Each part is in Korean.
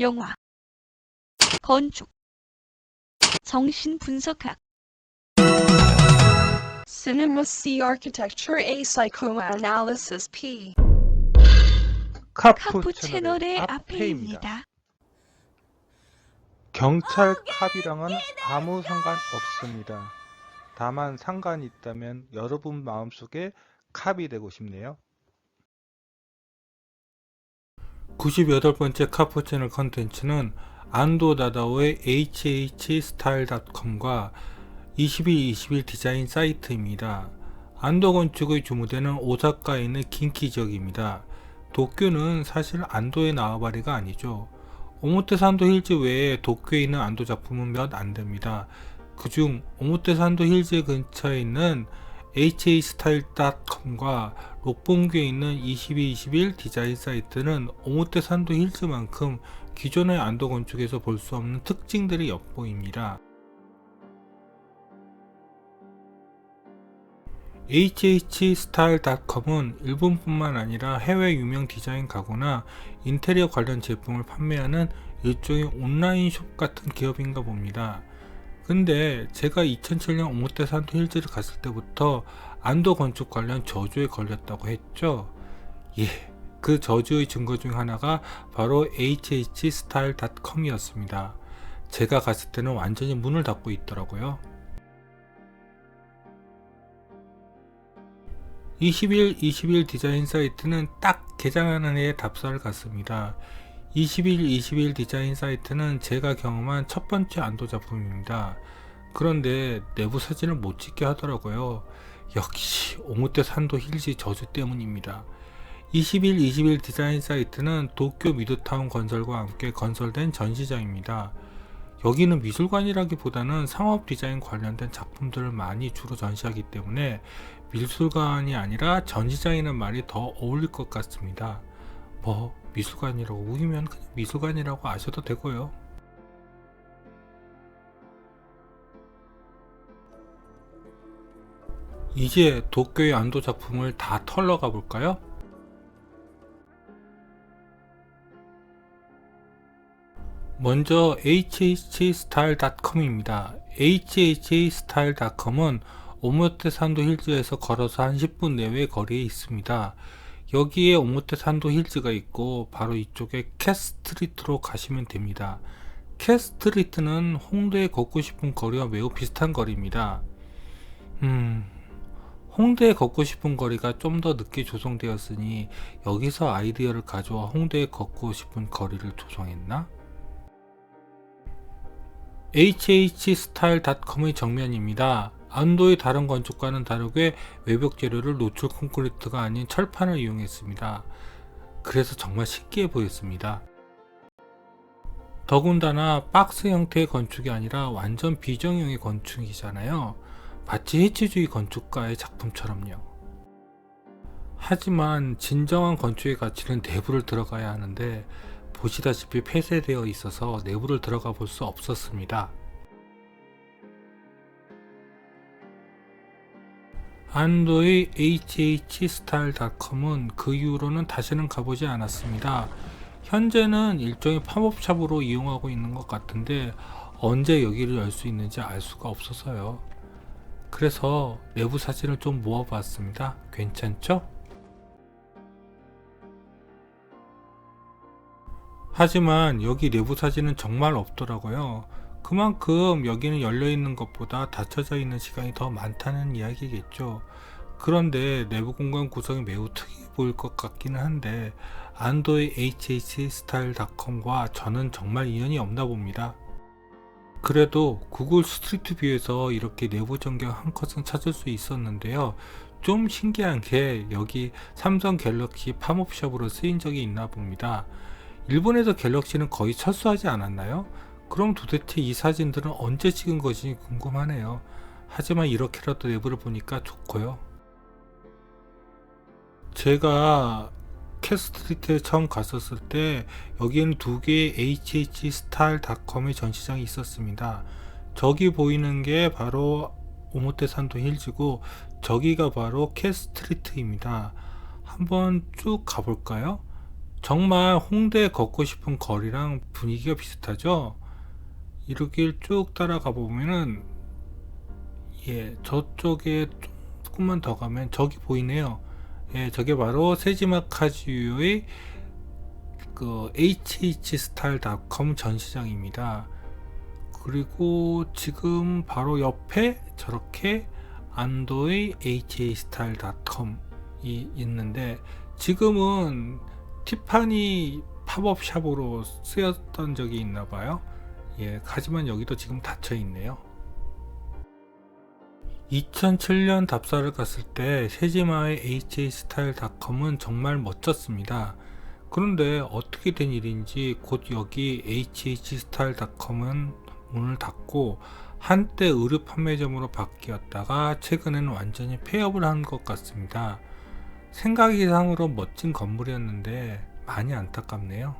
영화, 건축, 정신분석학. Cinema C Architecture A Psychoanalysis P. 카푸 채널의 앞에입니다. 경찰 캅이랑은 아무 상관 없습니다. 다만 상관이 있다면 여러분 마음속에 캅이 되고 싶네요. 98번째 카푸 채널 컨텐츠는 안도 다다오의 hhstyle.com과 2121 디자인 사이트입니다. 안도 건축의 주무대는 오사카에 있는 긴키 지역입니다. 도쿄는 사실 안도의 나와바리가 아니죠. 오모테산도 힐즈 외에 도쿄에 있는 안도 작품은 몇 안됩니다. 그중 오모테산도 힐즈 근처에 있는 hhstyle.com과 록봉구에 있는 2221 디자인 사이트는 오모테산도 힐즈만큼 기존의 안도 건축에서 볼 수 없는 특징들이 엿보입니다. hhstyle.com은 일본뿐만 아니라 해외 유명 디자인 가구나 인테리어 관련 제품을 판매하는 일종의 온라인 숍 같은 기업인가 봅니다. 근데 제가 2007년 오모테산도 힐즈를 갔을 때부터 안도 건축 관련 저주에 걸렸다고 했죠. 그 저주의 증거 중 하나가 바로 hhstyle.com이었습니다. 제가 갔을 때는 완전히 문을 닫고 있더라고요. 2121 디자인 사이트는 딱 개장하는 해에 답사를 갔습니다. 2121 디자인 사이트는 제가 경험한 첫 번째 안도 작품입니다. 그런데 내부 사진을 못 찍게 하더라고요. 역시 오모테산도 힐즈 저주 때문입니다. 2121 디자인 사이트는 도쿄 미드타운 건설과 함께 건설된 전시장입니다. 여기는 미술관이라기보다는 상업 디자인 관련된 작품들을 많이 주로 전시하기 때문에 미술관이 아니라 전시장이라는 말이 더 어울릴 것 같습니다. 미술관이라고 우기면 그냥 미술관이라고 아셔도 되고요. 이제 도쿄의 안도 작품을 다 털러 가볼까요? 먼저 hhstyle.com입니다. hhstyle.com은 오모테산도 힐즈에서 걸어서 한 10분 내외 거리에 있습니다. 여기에 오모테산도 힐즈가 있고 바로 이쪽에 캣스트리트로 가시면 됩니다. 캣스트리트는 홍대에 걷고 싶은 거리와 매우 비슷한 거리입니다. 홍대에 걷고 싶은 거리가 좀 더 늦게 조성되었으니 여기서 아이디어를 가져와 홍대에 걷고 싶은 거리를 조성했나? hhstyle.com의 정면입니다. 안도의 다른 건축과는 다르게 외벽 재료를 노출 콘크리트가 아닌 철판을 이용했습니다. 그래서 정말 신기해 보였습니다. 더군다나 박스 형태의 건축이 아니라 완전 비정형의 건축이잖아요. 마치 해치주의 건축가의 작품처럼요. 하지만 진정한 건축의 가치는 내부를 들어가야 하는데 보시다시피 폐쇄되어 있어서 내부를 들어가 볼 수 없었습니다. 안도의 hhstyle.com은 그 이후로는 다시는 가보지 않았습니다. 현재는 일종의 팝업샵으로 이용하고 있는 것 같은데 언제 여기를 열 수 있는지 알 수가 없어서요. 그래서 내부 사진을 좀 모아봤습니다. 괜찮죠? 하지만 여기 내부 사진은 정말 없더라고요. 그만큼 여기는 열려있는 것보다 닫혀져 있는 시간이 더 많다는 이야기겠죠. 그런데 내부 공간 구성이 매우 특이해 보일 것 같기는 한데 안도의 hhstyle.com과 저는 정말 인연이 없나 봅니다. 그래도 구글 스트리트 뷰에서 이렇게 내부 전경 한 컷은 찾을 수 있었는데요. 좀 신기한 게 여기 삼성 갤럭시 팝업샵으로 쓰인 적이 있나 봅니다. 일본에서 갤럭시는 거의 철수하지 않았나요? 그럼 도대체 이 사진들은 언제 찍은 것인지 궁금하네요. 하지만 이렇게라도 내부를 보니까 좋고요. 제가 캣스트리트에 처음 갔었을 때 여기에는 두 개의 hhstyle.com의 전시장이 있었습니다. 저기 보이는 게 바로 오모테산도 힐즈고 저기가 바로 캣스트리트입니다. 한번 쭉 가볼까요? 정말 홍대에 걷고 싶은 거리랑 분위기가 비슷하죠. 이렇게 쭉 따라가 보면은 저쪽에 조금만 더 가면 저기 보이네요. 저게 바로 세지마카지유의 그 hhstyle.com 전시장입니다. 그리고 지금 바로 옆에 저렇게 안도의 hhstyle.com이 있는데 지금은 티파니 팝업 샵으로 쓰였던 적이 있나 봐요. 하지만 여기도 지금 닫혀 있네요. 2007년 답사를 갔을 때 세지마의 hhstyle.com은 정말 멋졌습니다. 그런데 어떻게 된 일인지 곧 여기 hhstyle.com은 문을 닫고 한때 의류 판매점으로 바뀌었다가 최근에는 완전히 폐업을 한 것 같습니다. 생각 이상으로 멋진 건물이었는데 많이 안타깝네요.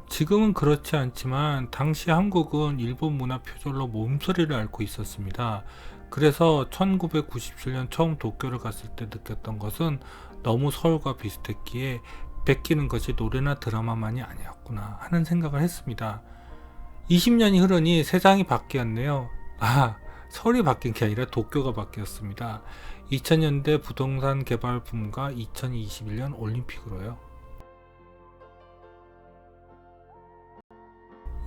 지금은 그렇지 않지만 당시 한국은 일본 문화 표절로 몸소리를 앓고 있었습니다. 그래서 1997년 처음 도쿄를 갔을 때 느꼈던 것은 너무 서울과 비슷했기에 베끼는 것이 노래나 드라마만이 아니었구나 하는 생각을 했습니다. 20년이 흐르니 세상이 바뀌었네요. 서울이 바뀐 게 아니라 도쿄가 바뀌었습니다. 2000년대 부동산 개발 붐과 2021년 올림픽으로요.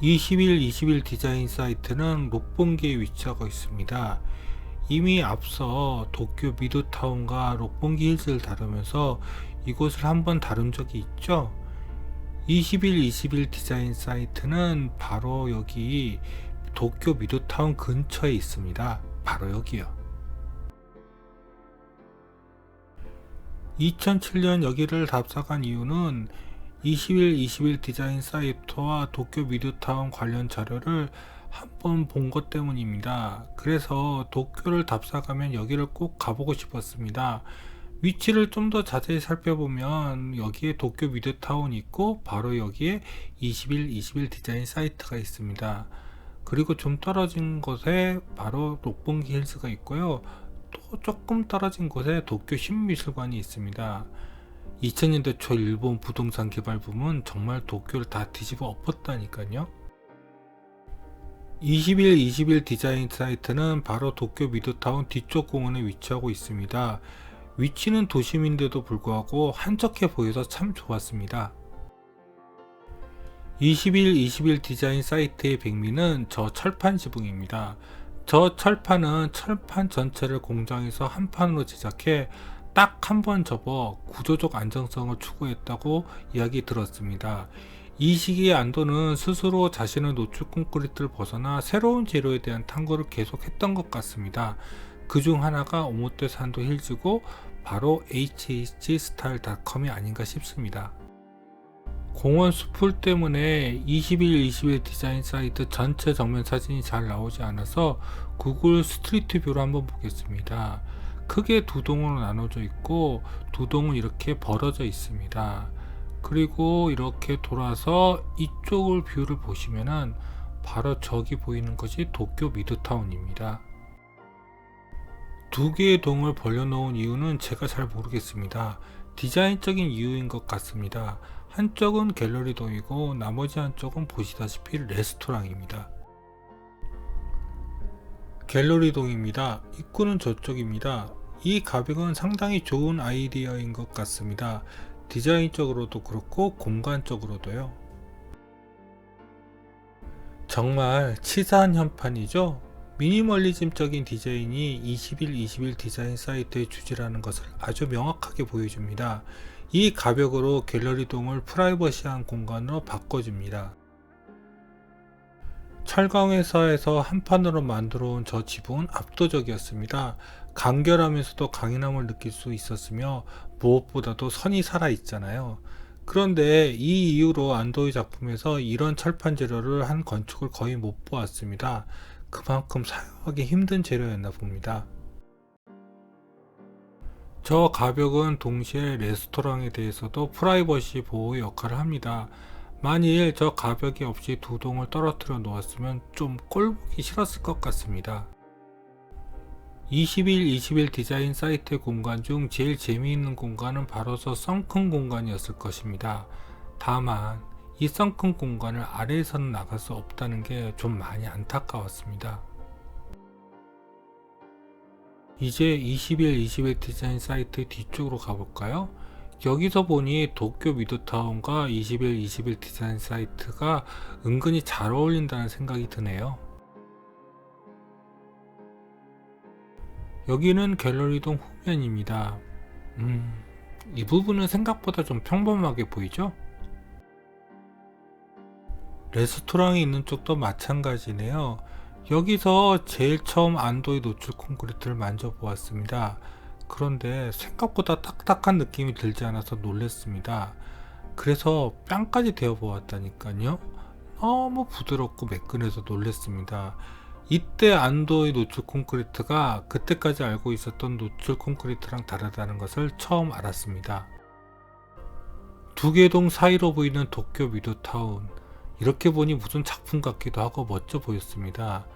21 디자인 사이트는 록봉기에 위치하고 있습니다. 이미 앞서 도쿄 미드타운과 록봉기 힐즈를 다루면서 이곳을 한번 다룬 적이 있죠. 21 디자인 사이트는 바로 여기 도쿄 미드타운 근처에 있습니다. 바로 여기요. 2007년 여기를 답사간 이유는 21 디자인 사이트와 도쿄 미드타운 관련 자료를 한번 본 것 때문입니다. 그래서 도쿄를 답사가면 여기를 꼭 가보고 싶었습니다. 위치를 좀 더 자세히 살펴보면 여기에 도쿄 미드타운이 있고 바로 여기에 21 디자인 사이트가 있습니다. 그리고 좀 떨어진 곳에 바로 록봉기 힐스가 있고요. 또 조금 떨어진 곳에 도쿄 신미술관이 있습니다. 2000년대 초 일본 부동산 개발 붐은 정말 도쿄를 다 뒤집어 엎었다니까요. 21 디자인 사이트는 바로 도쿄 미드타운 뒤쪽 공원에 위치하고 있습니다. 위치는 도심인데도 불구하고 한적해 보여서 참 좋았습니다. 21 디자인 사이트의 백미는 저 철판 지붕입니다. 저 철판은 철판 전체를 공장에서 한 판으로 제작해 딱 한 번 접어 구조적 안정성을 추구했다고 이야기 들었습니다. 이 시기에 안도는 스스로 자신의 노출 콘크리트를 벗어나 새로운 재료에 대한 탐구를 계속했던 것 같습니다. 그 중 하나가 오모테 산도 힐즈고 바로 hhstyle.com이 아닌가 싶습니다. 공원 수풀 때문에 21 디자인 사이트 전체 정면 사진이 잘 나오지 않아서 구글 스트리트 뷰로 한번 보겠습니다. 크게 두 동으로 나눠져 있고 두 동은 이렇게 벌어져 있습니다. 그리고 이렇게 돌아서 이쪽을 뷰를 보시면은 바로 저기 보이는 것이 도쿄 미드타운입니다. 두 개의 동을 벌려놓은 이유는 제가 잘 모르겠습니다. 디자인적인 이유인 것 같습니다. 한쪽은 갤러리 동이고 나머지 한쪽은 보시다시피 레스토랑입니다. 갤러리 동입니다. 입구는 저쪽입니다. 이 가벽은 상당히 좋은 아이디어인 것 같습니다. 디자인적으로도 그렇고 공간적으로도요. 정말 치사한 현판이죠. 미니멀리즘적인 디자인이 21 디자인 사이트의 주제라는 것을 아주 명확하게 보여줍니다. 이 가벽으로 갤러리 동을 프라이버시한 공간으로 바꿔줍니다. 철강회사에서 한판으로 만들어 온 저 지붕은 압도적이었습니다. 간결하면서도 강인함을 느낄 수 있었으며 무엇보다도 선이 살아 있잖아요. 그런데 이 이후로 안도의 작품에서 이런 철판 재료를 한 건축을 거의 못 보았습니다. 그만큼 사용하기 힘든 재료였나 봅니다. 저 가벽은 동시에 레스토랑에 대해서도 프라이버시 보호 역할을 합니다. 만일 저 가벽이 없이 두 동을 떨어뜨려 놓았으면 좀 꼴보기 싫었을 것 같습니다. 21 디자인 사이트 공간 중 제일 재미있는 공간은 바로서 썬큰 공간이었을 것입니다. 다만 이 썬큰 공간을 아래에서는 나갈 수 없다는 게 좀 많이 안타까웠습니다. 이제 21 디자인 사이트 뒤쪽으로 가볼까요? 여기서 보니 도쿄 미드타운과 21 디자인 사이트가 은근히 잘 어울린다는 생각이 드네요. 여기는 갤러리동 후면입니다. 이 부분은 생각보다 좀 평범하게 보이죠? 레스토랑이 있는 쪽도 마찬가지네요. 여기서 제일 처음 안도의 노출 콘크리트를 만져보았습니다. 그런데 생각보다 딱딱한 느낌이 들지 않아서 놀랐습니다. 그래서 뺨까지 대어보았다니까요. 너무 부드럽고 매끈해서 놀랐습니다. 이때 안도의 노출 콘크리트가 그때까지 알고 있었던 노출 콘크리트랑 다르다는 것을 처음 알았습니다. 두 개 동 사이로 보이는 도쿄 미드타운, 이렇게 보니 무슨 작품 같기도 하고 멋져 보였습니다.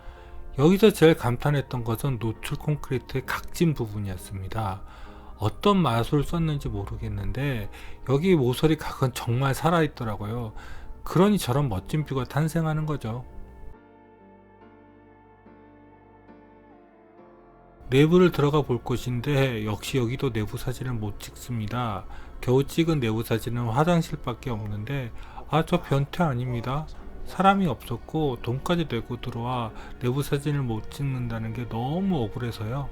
여기서 제일 감탄했던 것은 노출 콘크리트의 각진 부분이었습니다. 어떤 마술을 썼는지 모르겠는데 여기 모서리 각은 정말 살아있더라고요. 그러니 저런 멋진 뷰가 탄생하는 거죠. 내부를 들어가 볼 곳인데 역시 여기도 내부 사진을 못 찍습니다. 겨우 찍은 내부 사진은 화장실밖에 없는데 저 변태 아닙니다. 사람이 없었고 돈까지 내고 들어와 내부 사진을 못 찍는다는 게 너무 억울해서요.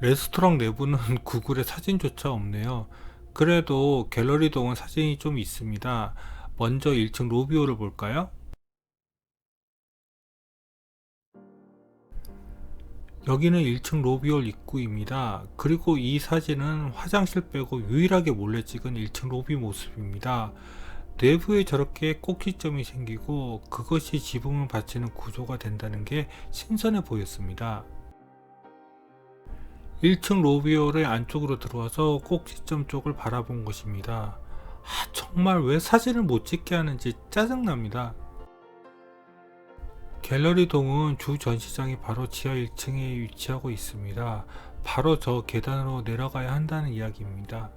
레스토랑 내부는 구글에 사진조차 없네요. 그래도 갤러리동은 사진이 좀 있습니다. 먼저 1층 로비홀을 볼까요? 여기는 1층 로비홀 입구입니다. 그리고 이 사진은 화장실 빼고 유일하게 몰래 찍은 1층 로비 모습입니다. 내부에 저렇게 꼭지점이 생기고 그것이 지붕을 받치는 구조가 된다는 게 신선해 보였습니다. 1층 로비홀의 안쪽으로 들어와서 꼭지점 쪽을 바라본 것입니다. 정말 왜 사진을 못 찍게 하는지 짜증납니다. 갤러리동은 주 전시장이 바로 지하 1층에 위치하고 있습니다. 바로 저 계단으로 내려가야 한다는 이야기입니다.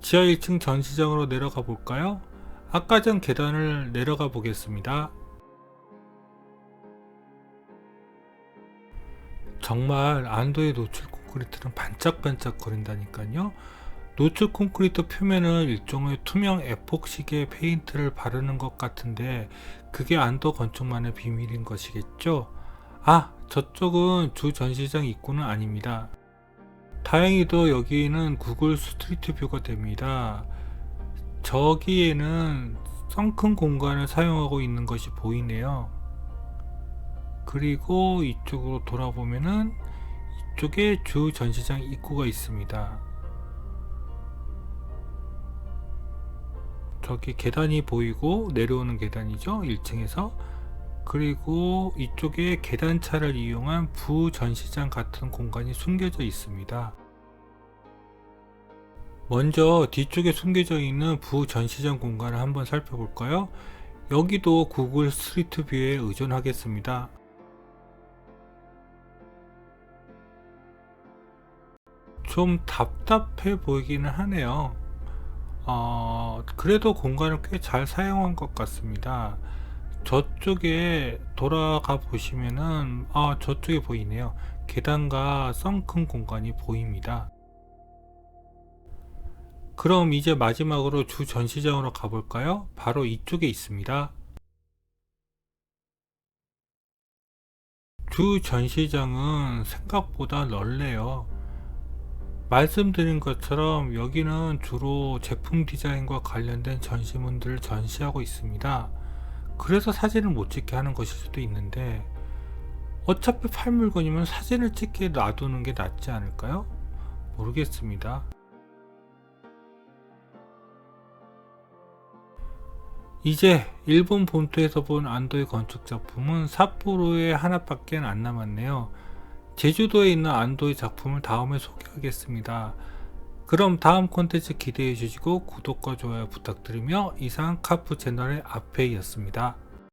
지하 1층 전시장으로 내려가 볼까요? 아까 전 계단을 내려가 보겠습니다. 정말 안도의 노출 콘크리트는 반짝반짝 거린다니까요. 노출 콘크리트 표면은 일종의 투명 에폭시계 페인트를 바르는 것 같은데 그게 안도 건축만의 비밀인 것이겠죠? 저쪽은 주 전시장 입구는 아닙니다. 다행히도 여기는 구글 스트리트 뷰가 됩니다. 저기에는 썬큰 공간을 사용하고 있는 것이 보이네요. 그리고 이쪽으로 돌아보면은 이쪽에 주 전시장 입구가 있습니다. 저기 계단이 보이고 내려오는 계단이죠, 1층에서. 그리고 이쪽에 계단차를 이용한 부전시장 같은 공간이 숨겨져 있습니다. 먼저 뒤쪽에 숨겨져 있는 부전시장 공간을 한번 살펴볼까요? 여기도 구글 스트리트 뷰에 의존하겠습니다. 좀 답답해 보이기는 하네요. 그래도 공간을 꽤 잘 사용한 것 같습니다. 저쪽에 돌아가 보시면은 저쪽에 보이네요. 계단과 썬큰 공간이 보입니다. 그럼 이제 마지막으로 주 전시장으로 가볼까요? 바로 이쪽에 있습니다. 주 전시장은 생각보다 넓네요. 말씀드린 것처럼 여기는 주로 제품 디자인과 관련된 전시물들을 전시하고 있습니다. 그래서 사진을 못 찍게 하는 것일 수도 있는데 어차피 팔 물건이면 사진을 찍게 놔두는 게 낫지 않을까요? 모르겠습니다. 이제 일본 본토에서 본 안도의 건축 작품은 삿포로에 하나밖에 안 남았네요. 제주도에 있는 안도의 작품을 다음에 소개하겠습니다. 그럼 다음 콘텐츠 기대해 주시고 구독과 좋아요 부탁드리며 이상 카프 채널의 아페이였습니다.